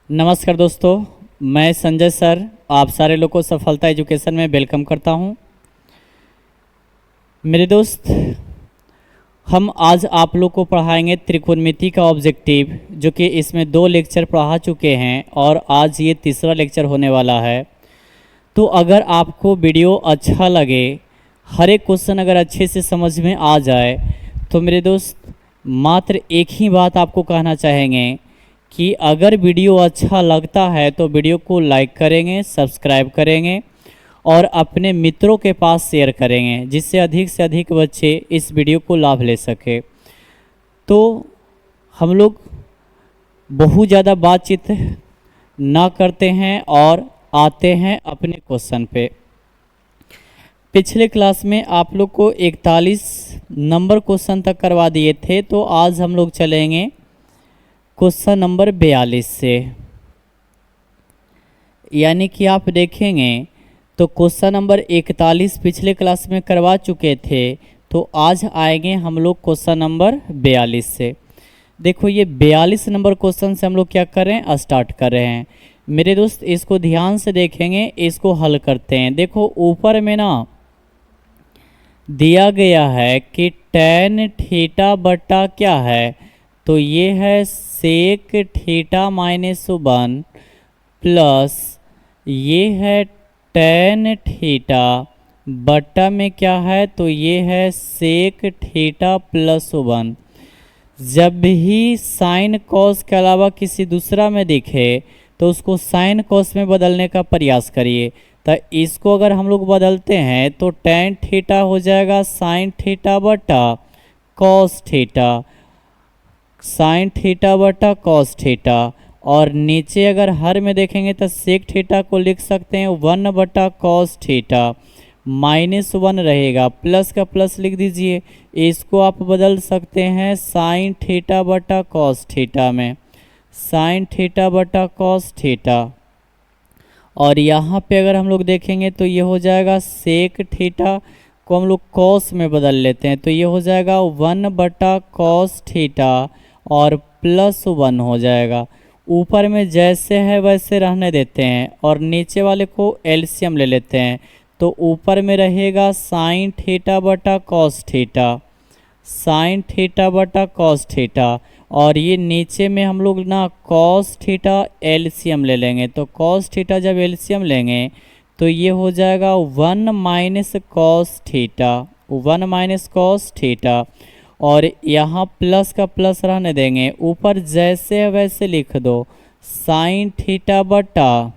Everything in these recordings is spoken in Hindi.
नमस्कार दोस्तों, मैं संजय सर आप सारे लोग को सफलता एजुकेशन में वेलकम करता हूं। मेरे दोस्त, हम आज आप लोग को पढ़ाएंगे त्रिकोणमिति का ऑब्जेक्टिव, जो कि इसमें 2 लेक्चर पढ़ा चुके हैं और आज ये तीसरा लेक्चर होने वाला है। तो अगर आपको वीडियो अच्छा लगे, हर एक क्वेश्चन अगर अच्छे से समझ में आ जाए, तो मेरे दोस्त मात्र एक ही बात आपको कहना चाहेंगे कि अगर वीडियो अच्छा लगता है तो वीडियो को लाइक करेंगे, सब्सक्राइब करेंगे और अपने मित्रों के पास शेयर करेंगे, जिससे अधिक से अधिक बच्चे इस वीडियो को लाभ ले सके। तो हम लोग बहुत ज़्यादा बातचीत ना करते हैं और आते हैं अपने क्वेश्चन पे। पिछले क्लास में आप लोग को 41 नंबर क्वेश्चन तक करवा दिए थे, तो आज हम लोग चलेंगे क्वेश्चन नंबर 42 से। यानी कि आप देखेंगे तो क्वेश्चन नंबर 41 पिछले क्लास में करवा चुके थे, तो आज आएंगे हम लोग क्वेश्चन नंबर 42 से। देखो, ये 42 नंबर क्वेश्चन से हम लोग क्या कर रहे हैं, स्टार्ट कर रहे हैं। मेरे दोस्त, इसको ध्यान से देखेंगे, इसको हल करते हैं। देखो, ऊपर में ना दिया गया है कि tan थीटा बटा क्या है, तो ये है सेक थीटा -1 प्लस ये है tan थीटा बटा में क्या है, तो ये है सेक थीटा +1। जब भी साइन कॉस के अलावा किसी दूसरा में दिखे तो उसको साइन कॉस में बदलने का प्रयास करिए। तो इसको अगर हम लोग बदलते हैं तो tan थीटा हो जाएगा साइन थीटा बटा कॉस थीटा, साइन थीटा बटा कॉस थीटा। और नीचे अगर हर में देखेंगे तो सेक थीटा को लिख सकते हैं 1 बटा कॉस थीटा, -1 रहेगा, प्लस का प्लस लिख दीजिए। इसको आप बदल सकते हैं साइन थीटा बटा कॉस थीटा में, साइन थीटा बटा कॉस थीटा। और यहाँ पे अगर हम लोग देखेंगे तो ये हो जाएगा सेक थीटा को हम लोग कॉस में बदल लेते हैं, तो ये हो जाएगा 1 बटा कॉस थीटा और +1 हो जाएगा। ऊपर में जैसे है वैसे रहने देते हैं और नीचे वाले को एलसीएम ले लेते हैं, तो ऊपर में रहेगा साइन थीटा बटा कॉस थीटा, साइन थीटा बटा कॉस थीटा। और ये नीचे में हम लोग ना कॉस थीटा एलसीएम ले लेंगे, तो कॉस थीटा जब एलसीएम लेंगे तो ये हो जाएगा 1 minus cos theta, 1 minus cos theta. और यहाँ प्लस का प्लस रहने देंगे, ऊपर जैसे है वैसे लिख दो साइन थीटा बटा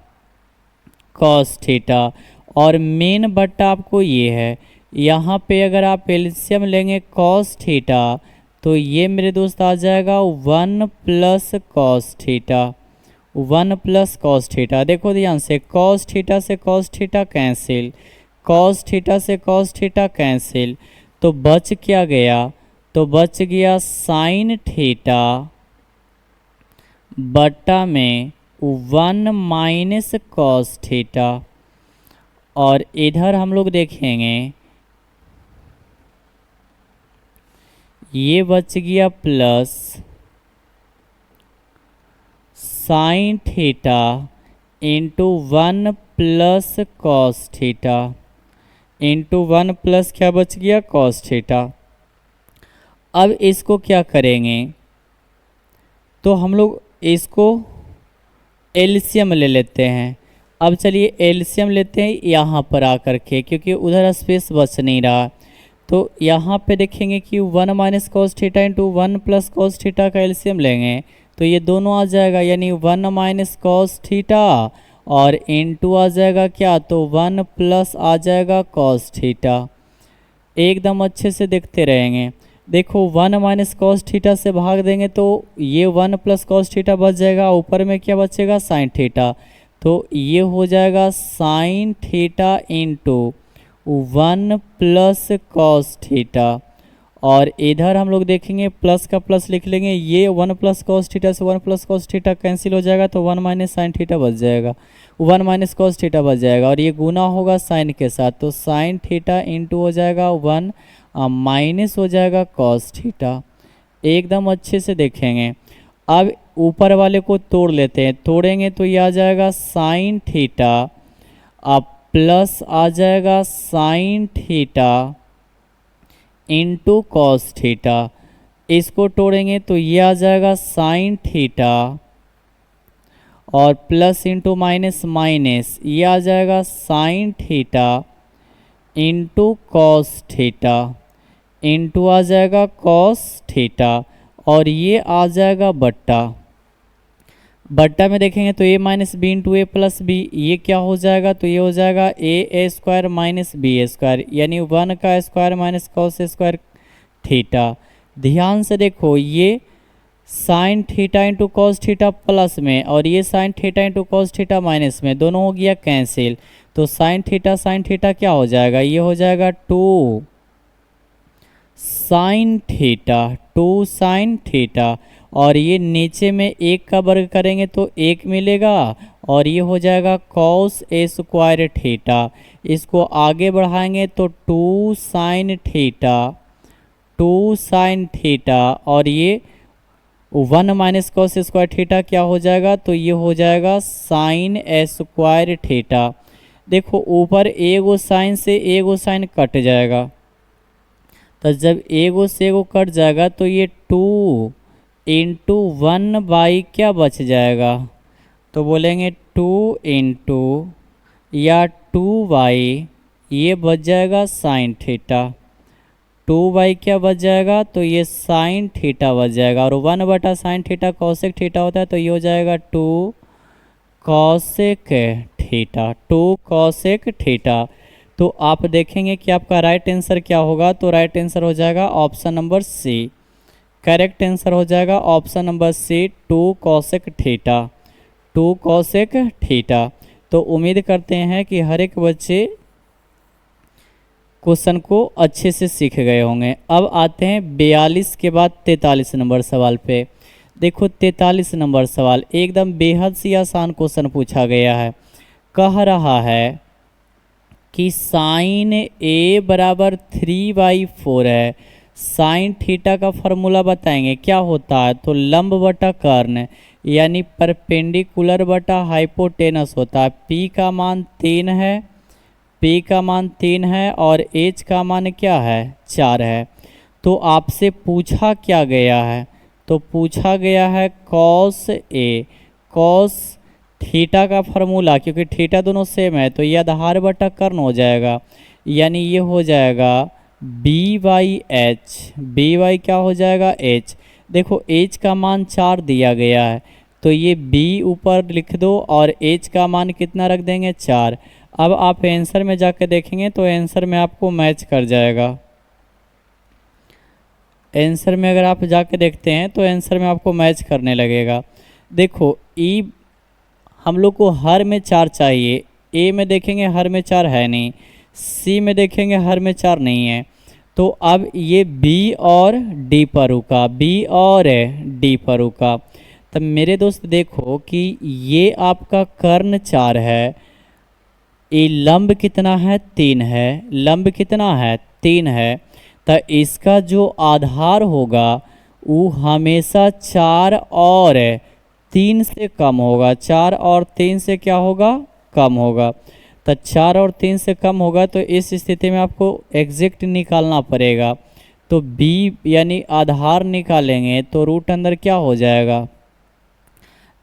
कॉस थीटा। और मेन बटा आपको ये है, यहाँ पे अगर आप एलसीएम लेंगे कॉस थीटा तो ये मेरे दोस्त आ जाएगा 1 plus cos theta, 1 plus cos theta. देखो ध्यान से, कॉस थीटा से cos theta cancel, cos theta से कॉस थीटा कैंसिल, तो बच क्या गया, तो बच गया साइन थीटा बटा में 1 माइनस कॉस थीटा। और इधर हम लोग देखेंगे ये बच गया plus sign theta into 1 plus cos theta, into 1 plus क्या बच गया, कॉस थीटा। अब इसको क्या करेंगे, तो हम लोग इसको एलसीएम ले लेते हैं। अब चलिए एलसीएम लेते हैं यहाँ पर आकर के, क्योंकि उधर स्पेस बच नहीं रहा। तो यहाँ पे देखेंगे कि 1 minus cos theta into 1 plus cos theta का एलसीएम लेंगे तो ये दोनों आ जाएगा, यानी 1 माइनस कॉस थीटा और इंटू आ जाएगा क्या, तो 1 प्लस आ जाएगा कॉस थीटा। एकदम अच्छे से देखते रहेंगे। देखो 1 माइनस कॉस थीटा से भाग देंगे तो ये 1 प्लस कॉस थीटा बच जाएगा, ऊपर में क्या बचेगा, साइन थीटा। तो ये हो जाएगा sine theta into 1 plus cos theta. और इधर हम लोग देखेंगे प्लस का प्लस लिख लेंगे, ये 1 प्लस कॉस थीटा से 1 प्लस कॉस थीटा कैंसिल हो जाएगा, तो 1 माइनस साइन थीटा बच जाएगा, 1 माइनस कॉस थीटा बच जाएगा। और ये गुना होगा साइन के साथ, तो साइन थीटा इंटू हो जाएगा 1 माइनस हो जाएगा कॉस थीटा। एकदम अच्छे से देखेंगे। अब ऊपर वाले को तोड़ लेते हैं, तोड़ेंगे तो ये आ जाएगा साइन थीटा, अब प्लस आ जाएगा sine theta into cos theta. इसको तोड़ेंगे तो ये आ जाएगा साइन थीटा और प्लस इंटू माइनस माइनस, ये आ जाएगा sine theta into cos theta, into आ जाएगा कॉस थीटा और ये आ जाएगा बट्टा। बट्टा में देखेंगे तो a minus B into A plus B, ये क्या हो जाएगा, तो ये हो जाएगा A square minus B square, यानी 1 का square minus cos square theta. ध्यान से देखो, ये sine theta into cos theta plus में और ये sine theta into cos theta minus में, दोनों हो गया कैंसिल। तो साइन थीटा क्या हो जाएगा, ये हो जाएगा 2 साइन थीटा, 2 साइन थीटा और ये नीचे में 1 का वर्ग करेंगे तो 1 मिलेगा और ये हो जाएगा कॉस स्क्वायर थीटा। इसको आगे बढ़ाएंगे तो 2 साइन थीटा, 2 साइन थीटा और ये 1 माइनस कॉस स्क्वायर थीटा क्या हो जाएगा, तो ये हो जाएगा साइन स्क्वायर थीटा। देखो ऊपर एगो साइन से एगो साइन कट जाएगा, तो जब एगो से एगो कट जाएगा तो ये 2 इंटू 1 बाई क्या बच जाएगा, तो बोलेंगे 2 इंटू या 2 बाई, ये बच जाएगा साइन थीटा, 2 बाई क्या बच जाएगा, तो ये साइन थीटा बच जाएगा और 1 बटा साइन थीटा कॉसेक थीटा होता है, तो ये हो जाएगा 2 कॉसेक थीटा, 2 कॉसेक थीटा। तो आप देखेंगे कि आपका राइट आंसर क्या होगा, तो राइट आंसर हो जाएगा option number C. Correct answer हो जाएगा option number C, 2 cosec theta, 2 cosec theta. तो उम्मीद करते हैं कि हर एक बच्चे क्वेश्चन को अच्छे से सीख गए होंगे। अब आते हैं 42 के बाद 43 नंबर सवाल पे। देखो 43 नंबर सवाल एकदम बेहद सी आसान क्वेश्चन पूछा गया है। कह रहा है कि साइन ए बराबर 3/4 है, साइन थीटा का फॉर्मूला बताएंगे क्या होता है, तो लंब बटा कर्ण यानी परपेंडिकुलर बटा हाइपोटेनस होता है। पी का मान 3 है, पी का मान 3 है और एच का मान क्या है, 4 है। तो आपसे पूछा क्या गया है, तो पूछा गया है कॉस ए, कॉस थीटा का फॉर्मूला, क्योंकि थीटा दोनों सेम है तो ये आधार बटा कर्ण हो जाएगा, यानी ये हो जाएगा B by H, B by क्या हो जाएगा एच। देखो एच का मान 4 दिया गया है तो ये बी ऊपर लिख दो और एच का मान कितना रख देंगे 4। अब आप आंसर में जाके देखेंगे तो आंसर में आपको मैच कर जाएगा। आंसर में अगर आप जाके देखते हैं तो आंसर में आपको मैच करने लगेगा। देखो ई हम लोग को हर में 4 चाहिए, ए में देखेंगे हर में 4 है नहीं, सी में देखेंगे हर में 4 नहीं है, तो अब ये बी और डी पर रुका, बी और डी पर रुका। तब मेरे दोस्त देखो कि ये आपका कर्ण 4 है, ये लंब कितना है 3 है, लंब कितना है 3 है, तो इसका जो आधार होगा वो हमेशा 4 और 3 से कम होगा, 4 और 3 से क्या होगा, कम होगा। तो 4 और 3 से कम होगा तो इस स्थिति में आपको एग्जैक्ट निकालना पड़ेगा। तो b यानी आधार निकालेंगे तो रूट अंदर क्या हो जाएगा,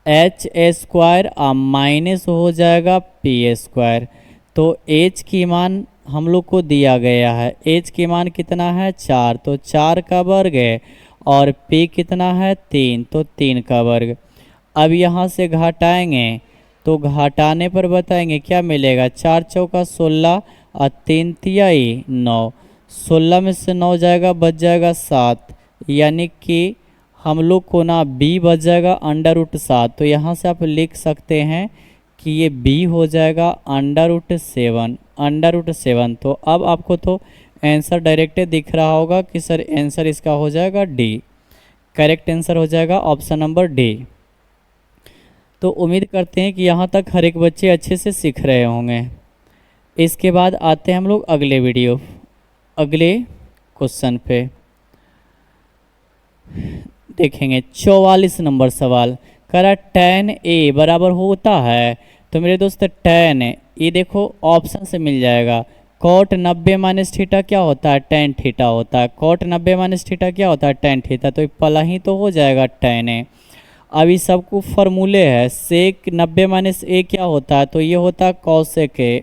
एच स्क्वायर माइनस हो जाएगा पी स्क्वायर। तो h की मान हम लोग को दिया गया है, h की मान कितना है 4, तो 4 का वर्ग है और p कितना है 3, तो 3 का वर्ग। अब यहाँ से घटाएंगे तो घटाने पर बताएंगे क्या मिलेगा, 4 चौका 16 और 3 तिहाई 9, 16 में से 9 जाएगा बच जाएगा 7, यानी कि हम लोग को ना b बच जाएगा √7। तो यहाँ से आप लिख सकते हैं कि ये b हो जाएगा √7। तो अब आपको तो आंसर डायरेक्ट दिख रहा होगा कि सर आंसर इसका हो जाएगा डी। करेक्ट आंसर हो जाएगा ऑप्शन नंबर डी। तो उम्मीद करते हैं कि यहाँ तक हर एक बच्चे अच्छे से सीख रहे होंगे। इसके बाद आते हैं हम लोग अगले वीडियो, अगले क्वेश्चन पे। देखेंगे 44 नंबर सवाल, कह रहा tan a बराबर होता है, तो मेरे दोस्त tan ये देखो ऑप्शन से मिल जाएगा। cot 90 माइनस थीटा क्या होता है, tan थीटा होता है। cot 90 माइनस थीटा क्या होता है, tan थीटा। तो पहला ही तो हो जाएगा tan a। अब ये सबको फॉर्मूले है। sec 90 माइनस a क्या होता है, तो ये होता है cosec a।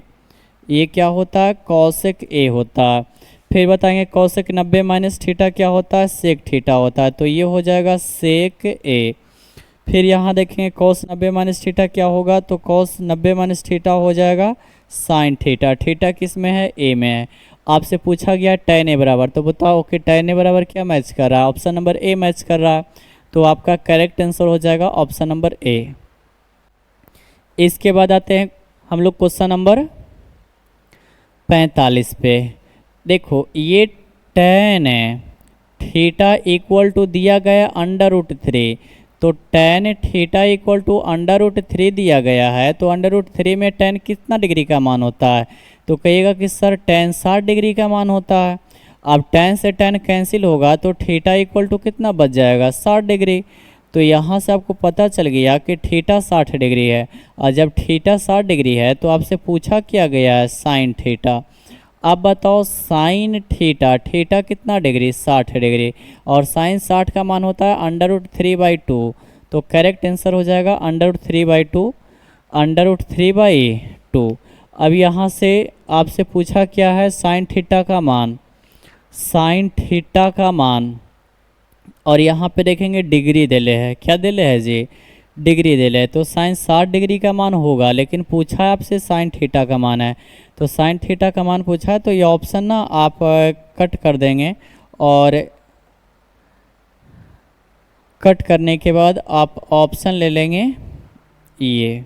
ये क्या होता है, cosec a होता है। फिर बताएंगे cosec 90 माइनस थीटा क्या होता है, sec थीटा होता है। तो ये हो जाएगा sec a। फिर यहाँ देखेंगे cos 90 माइनस थीटा क्या होगा, तो cos 90 माइनस थीटा हो जाएगा sin थीटा। थीटा किस में है, a में है। आपसे पूछा गया tan a बराबर, तो बताओ कि tan a बराबर क्या मैच कर रहा है, ऑप्शन नंबर a मैच कर रहा है। तो आपका करेक्ट आंसर हो जाएगा ऑप्शन नंबर a। इसके बाद आते हैं हम लोग क्वेश्चन नंबर 45 पे। देखो ये tan थीटा इक्वल टू दिया गया √3, तो tan थीटा इक्वल टू √3 दिया गया है, तो √3 में tan कितना डिग्री का मान होता है, तो कहिएगा कि सर tan 60 डिग्री का मान होता है। अब tan से tan कैंसिल होगा तो थीटा इक्वल टू कितना बच जाएगा, 60 डिग्री। तो यहाँ से आपको पता चल गया कि थीटा 60 डिग्री है, और जब थीटा 60 डिग्री है तो आपसे पूछा क्या गया है, साइन थीटा। अब बताओ साइन थीटा, थीटा कितना डिग्री, 60 डिग्री, और साइन 60 का मान होता है √3/2। तो करेक्ट आंसर हो जाएगा √3/2, √3/2। अब यहाँ से आपसे पूछा क्या है, साइन थीटा का मान, साइन थीटा का मान, और यहाँ पे देखेंगे डिग्री देले है, क्या देले है जी, डिग्री देले है। तो साइन 60 डिग्री का मान होगा, लेकिन पूछा है आपसे साइन थीटा का मान है, तो साइन थीटा का मान पूछा है, तो ये ऑप्शन ना आप कट कर देंगे, और कट करने के बाद आप ऑप्शन ले लेंगे ये,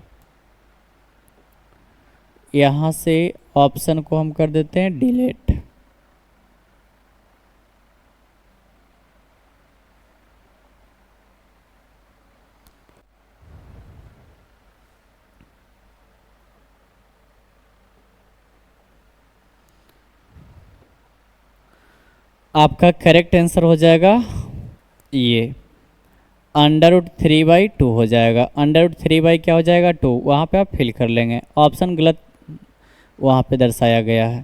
यहाँ से ऑप्शन को हम कर देते हैं डिलीट। आपका करेक्ट आंसर हो जाएगा ये √3/2 हो जाएगा। √3 क्या हो जाएगा, 2, वहाँ पे आप फिल कर लेंगे, ऑप्शन गलत वहाँ पे दर्शाया गया है।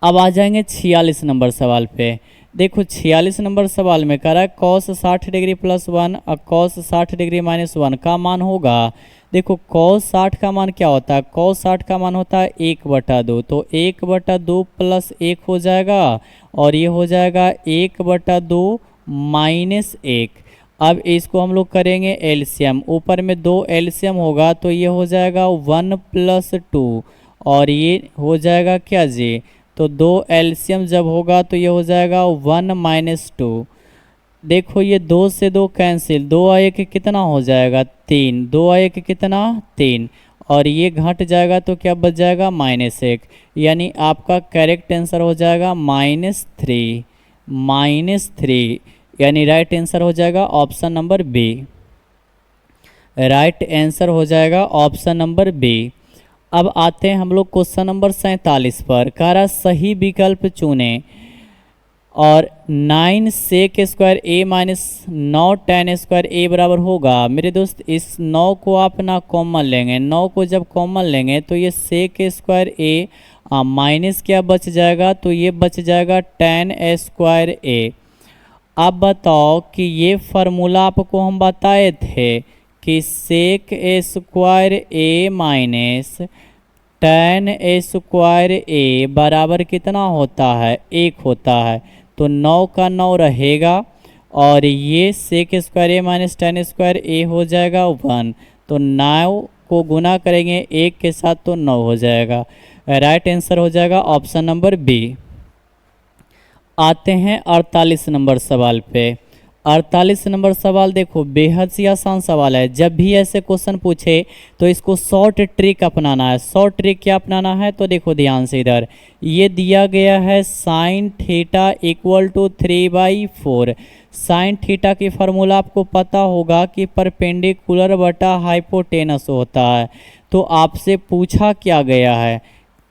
अब आ जाएंगे 46 नंबर सवाल पे। देखो 46 नंबर सवाल में कह रहा है cos 60 डिग्री +1 और cos 60 डिग्री -1 का मान होगा। देखो cos 60 का मान क्या होता है, cos 60 का मान होता है 1/2, तो 1/2 + 1 हो जाएगा, और ये हो जाएगा 1/2 -1। अब इसको हम लोग करेंगे एलसीएम, ऊपर में 2 एलसीएम होगा, तो ये हो जाएगा 1 + 2, और ये हो जाएगा क्या जी, तो 2 एलसीएम जब होगा तो ये हो जाएगा 1 - 2। देखो ये 2 से 2 कैंसिल, 2 आए कि कितना हो जाएगा, 3, 2 आए कि कितना, 3, और ये घट जाएगा तो क्या बच जाएगा, -1। यानी आपका करेक्ट आंसर हो जाएगा -3, -3, यानी राइट आंसर हो जाएगा option number B. Right answer हो जाएगा ऑप्शन नंबर बी। अब आते हैं हम लोग क्वेश्चन नंबर 47 पर। कह रहा सही विकल्प चुने, और 9 sec square a - 9 tan square a बराबर होगा। मेरे दोस्त इस 9 को आप ना कॉमन लेंगे, 9 को जब कॉमन लेंगे तो ये sec स्क्वायर a माइनस क्या बच जाएगा, तो ये बच जाएगा tan स्क्वायर a। अब बताओ कि ये फार्मूला आपको हम बताए थे कि sec square a - tan square a बराबर कितना होता है, 1 होता है। तो 9 का 9 रहेगा, और ये sec square a - tan square a हो जाएगा 1। तो 9 को गुना करेंगे 1 के साथ तो 9 हो जाएगा। राइट आंसर हो जाएगा ऑप्शन नंबर बी। आते हैं 48 नंबर सवाल पे। 48 नंबर सवाल देखो बेहद ही आसान सवाल है। जब भी ऐसे क्वेश्चन पूछे तो इसको शॉर्ट ट्रिक अपनाना है। शॉर्ट ट्रिक क्या अपनाना है, तो देखो ध्यान से इधर ये दिया गया है sine theta equal to 3/4। Sine theta की फार्मूला आपको पता होगा कि परपेंडिकुलर बटा हाइपोटेनस होता है। तो आपसे पूछा क्या गया है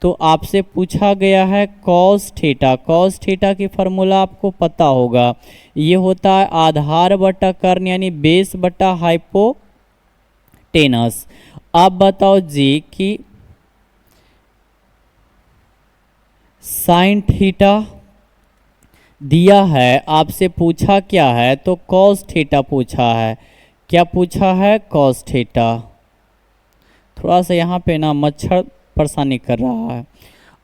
तो आपसे पूछा गया है कॉस थीटा। कॉस थीटा की फार्मूला आपको पता होगा, ये होता है आधार बटा कर्ण यानी बेस बटा हाइपोटेनस। आप बताओ जी कि साइन थीटा दिया है, आपसे पूछा क्या है, तो कॉस थीटा पूछा है। क्या पूछा है? Cos theta. थोड़ा सा यहाँ पे ना मच्छर परेशानी कर रहा है।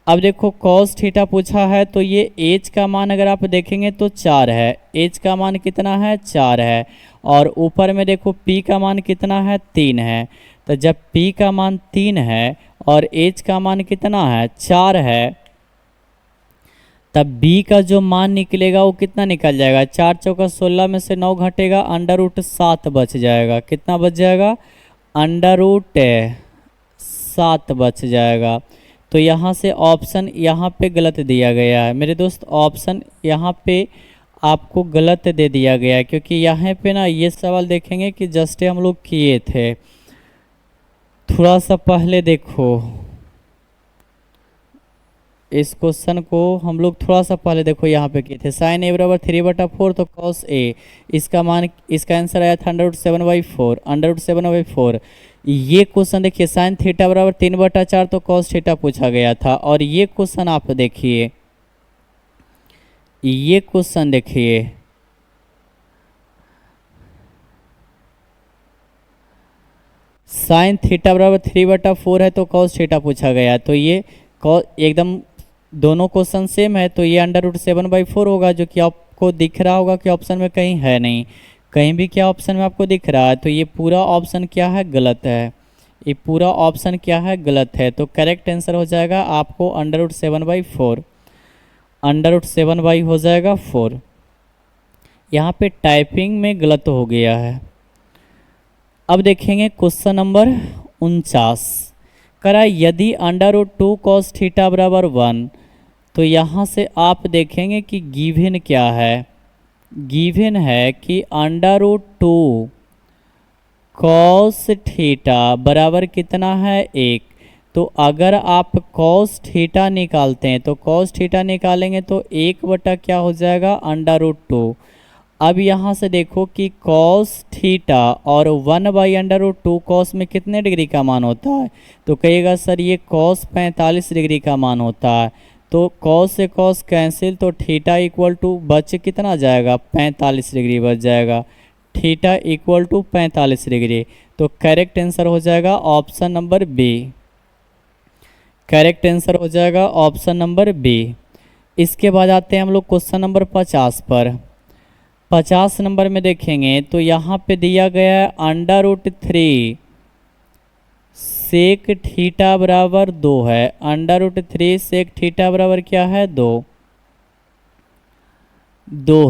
अब देखो कॉस थीटा पूछा है, तो ये एच का मान अगर आप देखेंगे तो 4 है। एच का मान कितना है? 4 है। और ऊपर में देखो पी का मान कितना है? 3 है। तो जब पी का मान 3 है और एच का मान कितना है? 4 है, तब बी का जो मान निकलेगा वो कितना निकल जाएगा? 4 चौका 16 में से 9 घटेगा, अंडर रूट 7 बच जाएगा। कितना बच जाएगा? अंडर रूट 7 बच जाएगा। तो यहाँ से ऑप्शन यहाँ पे गलत दिया गया है मेरे दोस्त। ऑप्शन यहाँ पे आपको गलत दे दिया गया है, क्योंकि यहाँ पे ना ये सवाल देखेंगे कि जस्ट हम लोग किए थे थोड़ा सा पहले। देखो इस क्वेश्चन को हम लोग थोड़ा सा पहले देखो यहाँ पे किए थे। साइन ए बराबर 3/4, तो कॉस ए इसका मान, इसका आंसर आया था √7/4। √7/4 ये क्वेश्चन देखिए, साइन थीटा बराबर 3/4, तो कॉस थीटा पूछा गया था। और ये क्वेश्चन आप देखिए, ये क्वेश्चन देखिए, साइन थीटा बराबर 3/4 है, तो कॉस थीटा पूछा गया। तो ये एकदम दोनों क्वेश्चन सेम है, तो ये √7/4 होगा, जो कि आपको दिख रहा होगा कि ऑप्शन में कहीं है नहीं। कहीं भी क्या ऑप्शन में आपको दिख रहा है? तो ये पूरा ऑप्शन क्या है? गलत है। ये पूरा ऑप्शन क्या है? गलत है। तो करेक्ट आंसर हो जाएगा आपको √7/4। √7 हो जाएगा 4। यहाँ पे टाइपिंग में गलत हो गया है। अब देखेंगे क्वेश्चन नंबर 49। करा यदि √2 cos थीटा बराबर 1, तो यहाँ से आप देखेंगे कि गिवन क्या है। गिवन है कि √2 cos थीटा बराबर कितना है? 1। तो अगर आप cos थीटा निकालते हैं, तो cos थीटा निकालेंगे तो 1 बटा क्या हो जाएगा? √2। अब यहाँ से देखो कि cos थीटा और 1/√2 cos में कितने डिग्री का मान होता है? तो कहिएगा सर ये cos 45 डिग्री का मान होता है। तो cos से cos कैंसिल, तो थीटा इक्वल टू बच कितना जाएगा? 45 डिग्री बच जाएगा। Theta equal to 45 degree. तो करेक्ट आंसर हो जाएगा option number B. Correct answer हो जाएगा ऑप्शन नंबर बी। इसके बाद आते हैं हम लोग क्वेश्चन नंबर 50 पर। 50 नंबर में देखेंगे तो यहाँ पे दिया गया है √3 सेक थीटा बराबर 2 है। √3 सेक थीटा बराबर क्या है? 2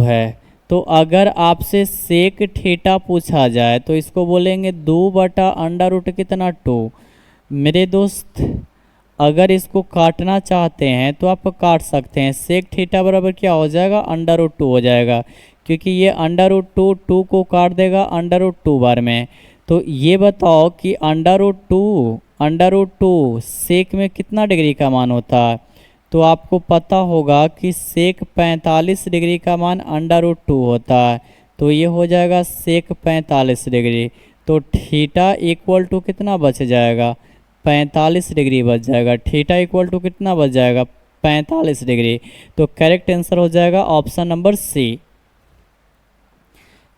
है। तो अगर आपसे सेक थीटा पूछा जाए तो इसको बोलेंगे 2 बटा √ कितना? 2। मेरे दोस्त अगर इसको काटना चाहते हैं तो आप काट सकते हैं। सेक थीटा बराबर क्या हो जाएगा? √2 हो जाएगा, क्योंकि ये √2 2 को काट देगा √2 बार में। तो ये बताओ कि √2 सेक में कितना डिग्री का मान होता है? तो आपको पता होगा कि सेक 45 डिग्री का मान √2 होता है। तो ये हो जाएगा सेक 45 डिग्री। तो थीटा इक्वल टू कितना बच जाएगा? 45 डिग्री बच जाएगा। थीटा इक्वल टू कितना बच जाएगा? 45 डिग्री। तो करेक्ट आंसर हो जाएगा ऑप्शन नंबर सी।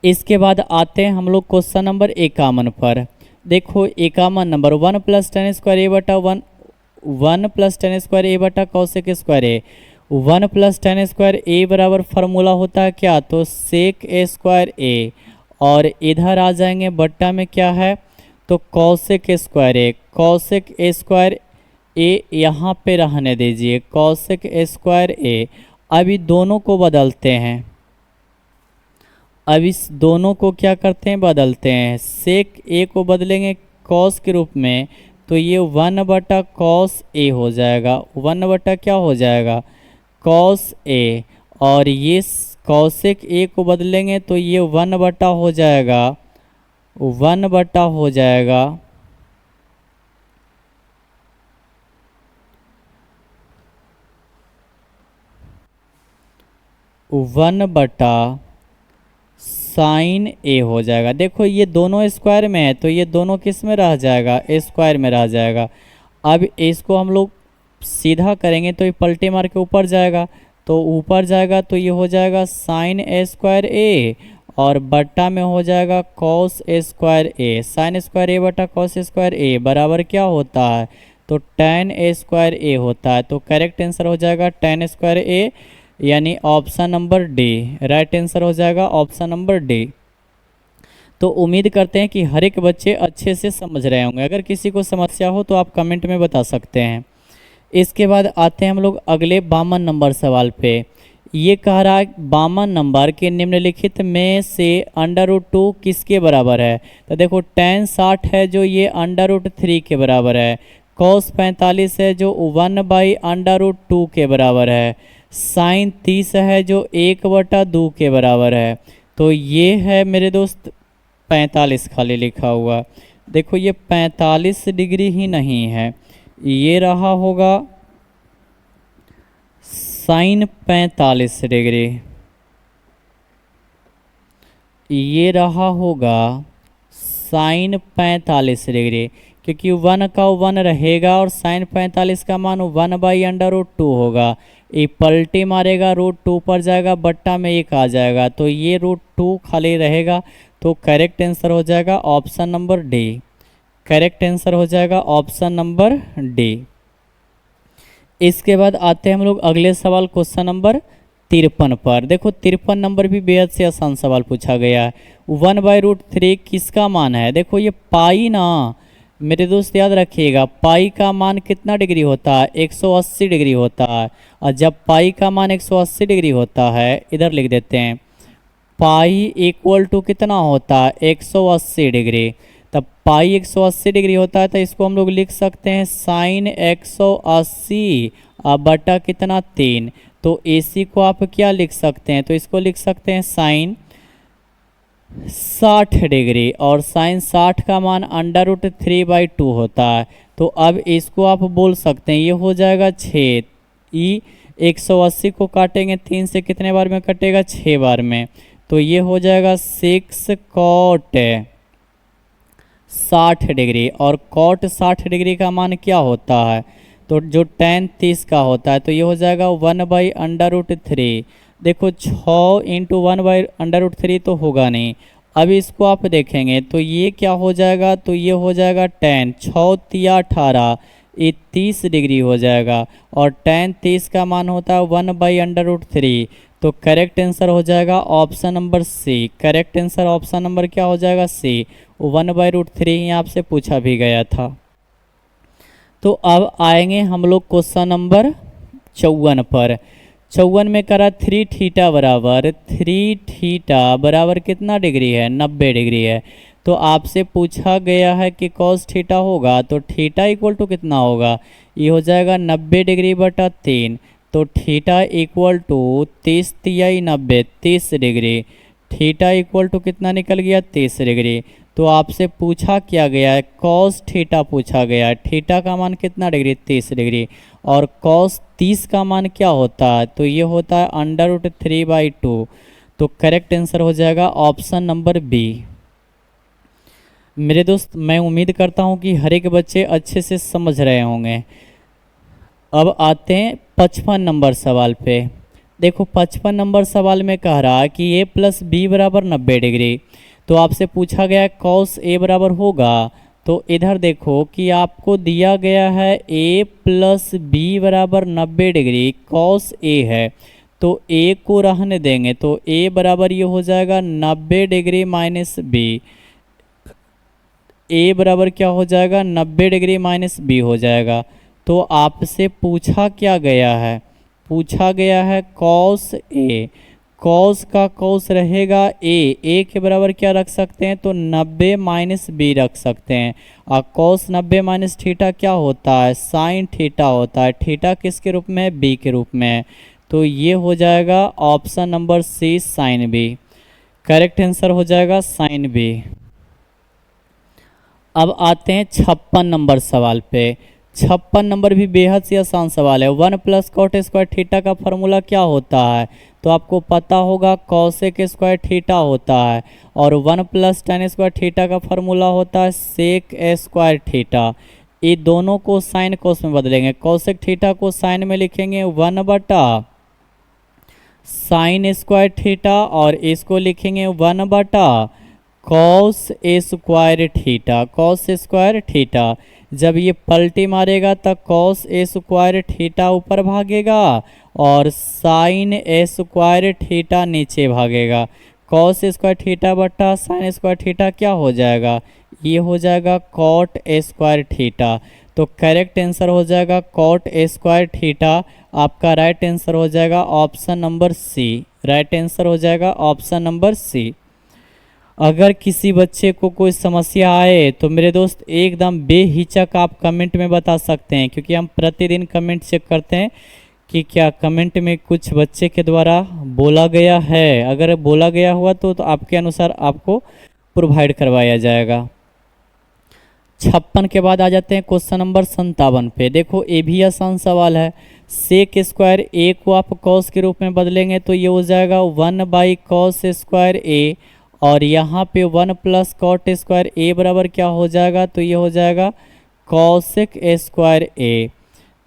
इसके बाद आते हैं हम लोग क्वेश्चन नंबर 51 पर। देखो 51 नंबर 1 + tan² a बटा 1 + tan² a बटा cosec² a। 1 + tan² a बराबर फार्मूला होता है क्या? तो sec a² a। और इधर आ जाएंगे बट्टा में क्या है? तो cosec² a। cosec a² a यहाँ पे रहने दीजिए, cosec a² a। अभी दोनों को बदलते हैं। अब इस दोनों को क्या करते हैं? बदलते हैं। सेक ए को बदलेंगे कॉस के रूप में, तो ये 1 बटा कॉस ए हो जाएगा। 1 बटा क्या हो जाएगा? Cos A. और ये कॉसेक ए को बदलेंगे तो ये 1 बटा हो जाएगा, 1 बटा हो जाएगा 1/sin a हो जाएगा। देखो ये दोनों स्क्वायर में है तो ये दोनों किस में रह जाएगा, ए स्क्वायर में रह जाएगा। अब इसको हम लोग सीधा करेंगे तो ये पलटे मार के ऊपर जाएगा, तो ऊपर जाएगा तो ये हो जाएगा साइन ए स्क्वायर ए, और बट्टा में हो जाएगा cos A square A. Sine square ए बटा कॉस स्क्वायर ए बराबर क्या होता है, तो tan ए स्क्वायर ए होता है। तो करेक्ट आंसर हो जाएगा tan स्क्वायर ए, यानी option number D. Right answer हो जाएगा ऑप्शन नंबर डी। तो उम्मीद करते हैं कि हर एक बच्चे अच्छे से समझ रहे होंगे। अगर किसी को समस्या हो तो आप कमेंट में बता सकते हैं। इसके बाद आते हैं हम लोग अगले 52 नंबर सवाल पे। ये कह रहा है 52 नंबर के निम्नलिखित में से √2 किसके बराबर है। तो देखो tan 60 है जो ये √3 के बराबर है, cos 45 है जो 1/√2 के बराबर है, sin 30 है जो 1/2 के बराबर है। तो ये है मेरे दोस्त 45 खाली लिखा हुआ। देखो ये 45 डिग्री ही नहीं है, ये रहा होगा साइन 45 डिग्री, ये रहा होगा साइन 45 डिग्री, क्योंकि 1 का 1 रहेगा और साइन 45 का मान 1/√2 होगा। ये पलटी मारेगा, √2 पर जाएगा, बट्टा में 1 आ जाएगा, तो ये √2 खाली रहेगा। तो करेक्ट आंसर हो जाएगा option number D. Correct answer हो जाएगा ऑप्शन नंबर डी। इसके बाद आते हैं हम लोग अगले सवाल क्वेश्चन नंबर 53 पर। देखो 53 नंबर भी बेहद से आसान सवाल पूछा गया है। 1/√3 किसका मान है। देखो ये पाई ना मेरे दोस्त याद रखिएगा, पाई का मान कितना डिग्री होता है, 180 डिग्री होता है। और जब पाई का मान 180 डिग्री होता है, इधर लिख देते हैं, पाई इक्वल टू कितना होता है, 180 डिग्री। तब पाई 180 डिग्री होता है तो इसको हम लोग लिख सकते हैं साइन 180 बटा कितना 3। तो AC को आप क्या लिख सकते हैं, तो इसको लिख सकते हैं साइन 60 डिग्री, और साइन 60 का मान √3/2 होता है। तो अब इसको आप बोल सकते हैं, ये हो जाएगा 6। 180 को काटेंगे 3 से कितने बार में कटेगा, 6 बार में। तो ये हो जाएगा 6 cot 60 डिग्री, और cot 60 डिग्री का मान क्या होता है, तो जो tan 30 का होता है, तो ये हो जाएगा 1/√3। देखो 6 × 1/√3 तो होगा नहीं। अब इसको आप देखेंगे तो ये क्या हो जाएगा, तो ये हो जाएगा tan 6 तिया 18, ये 30 डिग्री हो जाएगा, और tan 30 का मान होता है 1/√3। तो करेक्ट आंसर हो जाएगा option number C. Correct answer option number क्या हो जाएगा, सी। 1/√3 ही आपसे पूछा भी गया था। तो अब आएंगे हम लोग क्वेश्चन नंबर 54 पर। 54 में करा 3θ बराबर कितना डिग्री है, 90 डिग्री है। तो आपसे पूछा गया है कि cos थीटा होगा, तो थीटा इक्वल टू कितना होगा, ये हो जाएगा 90 डिग्री बटा 3। तो थीटा इक्वल टू 30 तिया 90, 30 डिग्री। थीटा इक्वल टू कितना निकल गया, 30 डिग्री। तो आपसे पूछा क्या गया है, cos थीटा पूछा गया है। थीटा का मान कितना डिग्री, 30 डिग्री, और cos 30 का मान क्या होता है, तो ये होता है √3/2। तो करेक्ट आंसर हो जाएगा ऑप्शन नंबर बी। मेरे दोस्त मैं उम्मीद करता हूँ कि हर एक बच्चे अच्छे से समझ रहे होंगे। अब आते हैं 55 नंबर सवाल पे। देखो 55 नंबर सवाल में कह रहा है कि a + b बराबर 90 डिग्री। तो आपसे पूछा गया है cos a बराबर होगा, तो इधर देखो कि आपको दिया गया है a + b बराबर 90 डिग्री, cos a है, तो a को रहने देंगे, तो a बराबर ये हो जाएगा 90 डिग्री माइनस b। a बराबर क्या हो जाएगा, 90 डिग्री माइनस b हो जाएगा। तो आपसे पूछा क्या गया है, पूछा गया है cos a। cos का cos रहेगा a के बराबर क्या रख सकते हैं, तो 90 माइनस b रख सकते हैं। और cos 90 माइनस थीटा क्या होता है, साइन थीटा होता है। थीटा किसके रूप में है, b के रूप में है। तो ये हो जाएगा option number C, sine b। Correct answer हो जाएगा साइन b। अब आते हैं 56 नंबर सवाल पे। 56 नंबर भी बेहद ही आसान सवाल है। 1 प्लस कॉट स्क्वायर थीटा का फॉर्मूला क्या होता है? तो आपको पता होगा कॉसेक स्क्वायर थीटा होता है, और 1 प्लस टेन स्क्वायर थीटा का फॉर्मूला होता है सेक स्क्वायर थीटा। ये दोनों को साइन कोस में बदलेंगे। कॉसेक थीटा को साइन में लिखेंगे 1 बटा साइन स्क्वायर थीटा, और इसको लिखेंगे 1 बटा cos square theta. Cos square theta जब ये पलटी मारेगा तब कॉस स्क्वायर थीटा ऊपर भागेगा और साइन स्क्वायर थीटा नीचे भागेगा। कॉस स्क्वायर थीटा बटा साइन स्क्वायर थीटा क्या हो जाएगा? ये हो जाएगा कॉट स्क्वायर थीटा। तो करेक्ट आंसर हो जाएगा कॉट स्क्वायर थीटा। आपका राइट आंसर हो जाएगा option number C. Right answer हो जाएगा ऑप्शन नंबर सी। अगर किसी बच्चे को कोई समस्या आए तो मेरे दोस्त एकदम बेहिचक आप कमेंट में बता सकते हैं, क्योंकि हम प्रतिदिन कमेंट चेक करते हैं कि क्या कमेंट में कुछ बच्चे के द्वारा बोला गया है। अगर बोला गया हुआ तो आपके अनुसार आपको प्रोवाइड करवाया जाएगा। 56 के बाद आ जाते हैं क्वेश्चन नंबर 57 पे। देखो ये भी आसान सवाल है। सेक स्क्वायर ए को आप कॉस के रूप में बदलेंगे तो ये हो जाएगा 1 बाई कॉस स्क्वायर ए, और यहाँ पे 1 प्लस कॉट स्क्वायर ए बराबर क्या हो जाएगा? तो ये हो जाएगा कॉसेक स्क्वायर ए।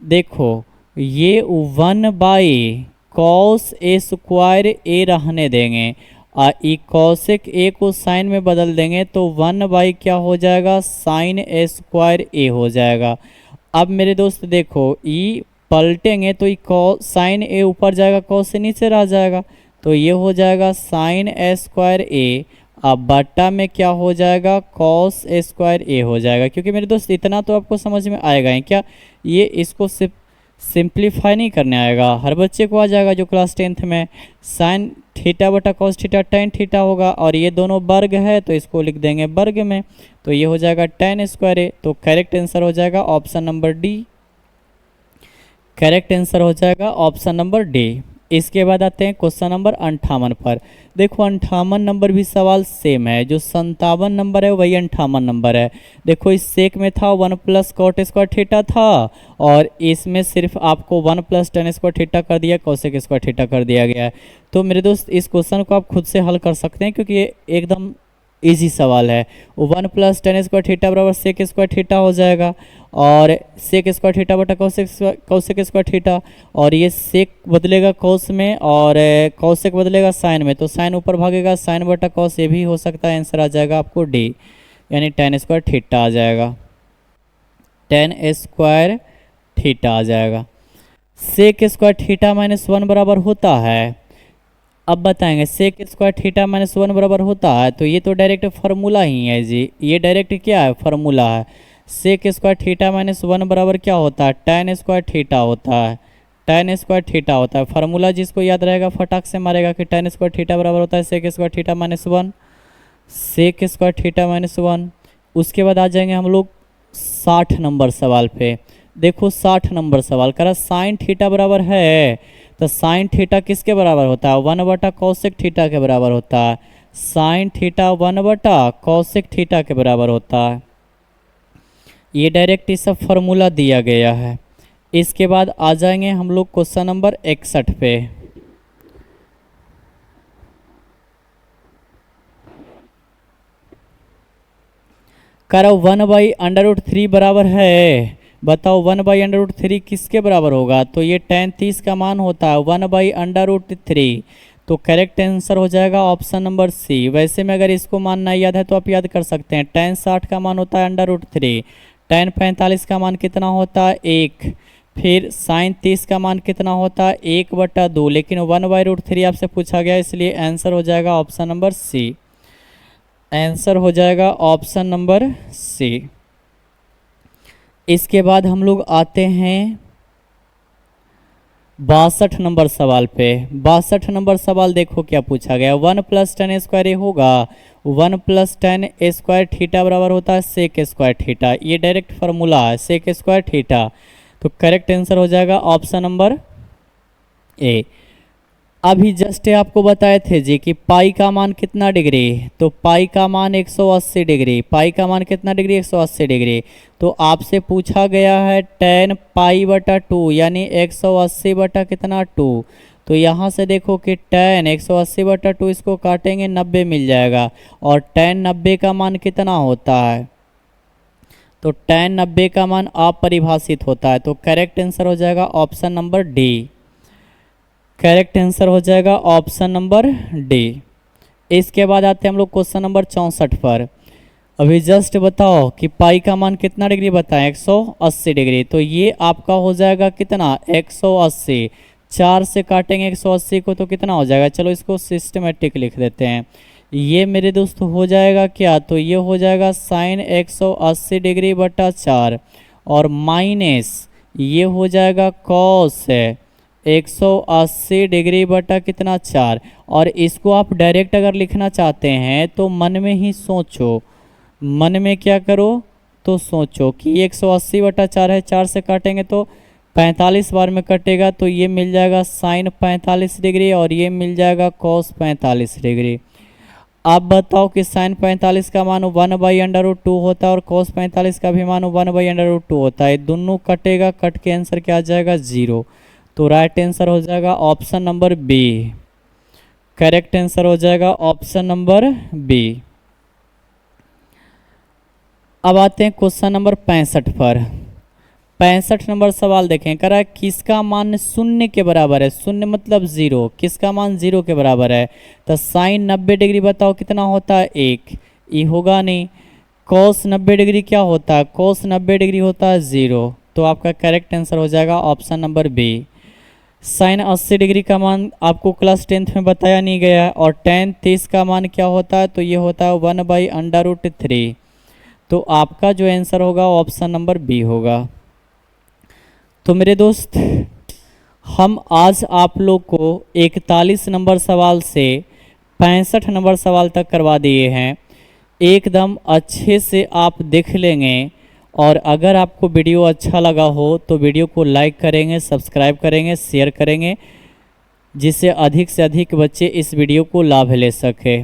देखो ये 1 बाई कॉस स्क्वायर ए रहने देंगे, और ई कॉसेक ए को साइन में बदल देंगे तो 1 बाई क्या हो जाएगा? साइन स्क्वायर ए हो जाएगा। अब मेरे दोस्त देखो ई पलटेंगे तो ई साइन ए ऊपर जाएगा, कॉस से नीचे रह जाएगा, तो ये हो जाएगा साइन स्क्वायर ए। अब बट्टा में क्या हो जाएगा? कॉस स्क्वायर ए हो जाएगा। क्योंकि मेरे दोस्त इतना तो आपको समझ में आएगा ही क्या, ये इसको सिंप्लीफाई नहीं करने आएगा, हर बच्चे को आ जाएगा जो क्लास 10th में। साइन थीटा बटा कॉस थीटा टेन थीटा होगा, और ये दोनों वर्ग है तो इसको लिख देंगे वर्ग में, तो ये हो जाएगा टेन स्क्वायर ए। तो करेक्ट आंसर हो जाएगा option number D. Correct answer हो जाएगा ऑप्शन नंबर डी। इसके बाद आते हैं क्वेश्चन नंबर 58 पर। देखो 58 नंबर भी सवाल सेम है, जो 57 नंबर है वही 58 नंबर है। देखो इस सेक में था 1 प्लस कॉट स्क्वायर थीटा था, और इसमें सिर्फ आपको 1 प्लस टेन स्क्वायर थीटा कर दिया, कॉसेक स्क्वायर थीटा कर दिया गया है। तो मेरे दोस्त इस क्वेश्चन को आप खुद से हल कर सकते हैं, क्योंकि ये एकदम इजी सवाल है। 1 प्लस टेन स्क्वायर थीटा बराबर सेक स्क्वायर थीटा हो जाएगा, और सेक स्क्वायर थीटा बटा कॉसेक स्क्वायर थीटा, और ये सेक बदलेगा कॉस में और कॉसेक बदलेगा साइन में, तो साइन ऊपर भागेगा, साइन बटा कॉस ये भी हो सकता है। आंसर आ जाएगा आपको डी, यानी टेन स्क्वायर थीटा आ जाएगा। टेन स्क्वायर थीटा आ जाएगा। सेक स्क्वायर थीटा माइनस 1 बराबर होता है। अब बताएंगे सेक स्क्वायर थीटा माइनस 1 बराबर होता है, तो ये तो डायरेक्ट फार्मूला ही है जी। ये डायरेक्ट क्या है? फार्मूला है। सेक स्क्वायर थीटा माइनस 1 बराबर क्या होता है? टेन स्क्वायर थीटा होता है। टेन स्क्वायर थीटा होता है। फार्मूला जिसको याद रहेगा फटाक से मारेगा कि टेन स्क्वायर थीटा बराबर होता है sec square theta minus 1। Sec square theta minus 1। उसके बाद आ जाएंगे हम लोग 60 नंबर सवाल पे। देखो 60 नंबर सवाल करा साइन थीटा बराबर है, तो साइन थीटा किसके बराबर होता है? 1 बटा कॉसेक थीटा के बराबर होता है। साइन थीटा 1 बटा कॉसेक थीटा के बराबर होता है। ये डायरेक्ट इस सब फॉर्मूला दिया गया है। इसके बाद आ जाएंगे हम लोग क्वेश्चन नंबर 61 पे। करो 1/√3 बराबर है। बताओ 1/√3 किसके बराबर होगा? तो ये tan 30 का मान होता है 1/√3। तो करेक्ट आंसर हो जाएगा ऑप्शन नंबर सी। वैसे में अगर इसको मान नहीं याद है तो आप याद कर सकते हैं। tan 60 का मान होता है √3। tan 45 का मान कितना होता है? 1। फिर sin 30 का मान कितना होता है? 1/2। लेकिन 1/√3 आपसे पूछा गया, इसलिए आंसर हो जाएगा ऑप्शन नंबर सी। आंसर हो जाएगा ऑप्शन नंबर सी। इसके बाद हम लोग आते हैं 62 नंबर सवाल पे। 62 नंबर सवाल देखो क्या पूछा गया। 1 प्लस टेन स्क्वायर ए होगा। 1 प्लस टेन स्क्वायर थीटा बराबर होता है सेक स्क्वायर थीटा। ये डायरेक्ट फार्मूला है सेक स्क्वायर थीटा। तो करेक्ट आंसर हो जाएगा ऑप्शन नंबर ए। अभी जस्ट आपको बताए थे जी कि पाई का मान कितना डिग्री, तो पाई का मान 180 डिग्री, पाई का मान कितना डिग्री 180 डिग्री। तो आपसे पूछा गया है tan पाई बटा 2 यानी 180 बटा कितना 2। तो यहाँ से देखो कि tan 180 बटा 2 इसको काटेंगे 90 मिल जाएगा, और tan 90 का मान कितना होता है, तो tan 90 का मान अपरिभाषित होता है। तो करेक्ट आंसर हो जाएगा option number D, correct answer हो जाएगा ऑप्शन नंबर डी। इसके बाद आते हैं हम लोग क्वेश्चन नंबर 64 पर। अभी जस्ट बताओ कि पाई का मान कितना डिग्री बताएं, 180 डिग्री। तो ये आपका हो जाएगा कितना 180, 4 से काटेंगे 180 को तो कितना हो जाएगा, चलो इसको सिस्टमेटिक लिख देते हैं। ये मेरे दोस्त हो जाएगा क्या, तो ये हो जाएगा साइन 180 डिग्री बटा 4, और माइनस ये हो जाएगा कॉस 180 डिग्री बटा कितना 4। और इसको आप डायरेक्ट अगर लिखना चाहते हैं तो मन में ही सोचो, मन में क्या करो तो सोचो कि 180 बटा 4 है, 4 से काटेंगे तो 45 बार में कटेगा, तो ये मिल जाएगा साइन 45 डिग्री और ये मिल जाएगा कॉस 45 डिग्री। आप बताओ कि साइन 45 का मान 1/√2 होता है और कॉस 45 का भी मान 1/√2 होता है। दोनों कटेगा, कट के आंसर क्या आ जाएगा 0। तो राइट आंसर हो जाएगा option number B, correct answer हो जाएगा ऑप्शन नंबर बी। अब आते हैं क्वेश्चन नंबर 65 पर। 65 नंबर सवाल देखें, कह रहा है किसका मान 0 के बराबर है, 0 मतलब 0, किसका मान 0 के बराबर है। तो साइन 90 डिग्री बताओ कितना होता है 1, ये होगा नहीं। कॉस 90 डिग्री क्या होता है, कॉस 90 डिग्री होता है 0। तो आपका करेक्ट आंसर हो जाएगा option number B. Sine 80 degree का मान आपको क्लास 10th में बताया नहीं गया है, और tan 30 का मान क्या होता है, तो ये होता है 1/√3। तो आपका जो आंसर होगा ऑप्शन नंबर बी होगा। तो मेरे दोस्त हम आज आप लोग को 41 नंबर सवाल से 65 नंबर सवाल तक करवा दिए हैं। एकदम अच्छे से आप देख लेंगे, और अगर आपको वीडियो अच्छा लगा हो तो वीडियो को लाइक करेंगे, सब्सक्राइब करेंगे, शेयर करेंगे, जिससे अधिक से अधिक बच्चे इस वीडियो को लाभ ले सके।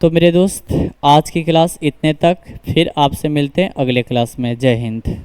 तो मेरे दोस्त आज की क्लास इतने तक, फिर आपसे मिलते हैं अगले क्लास में। जय हिंद।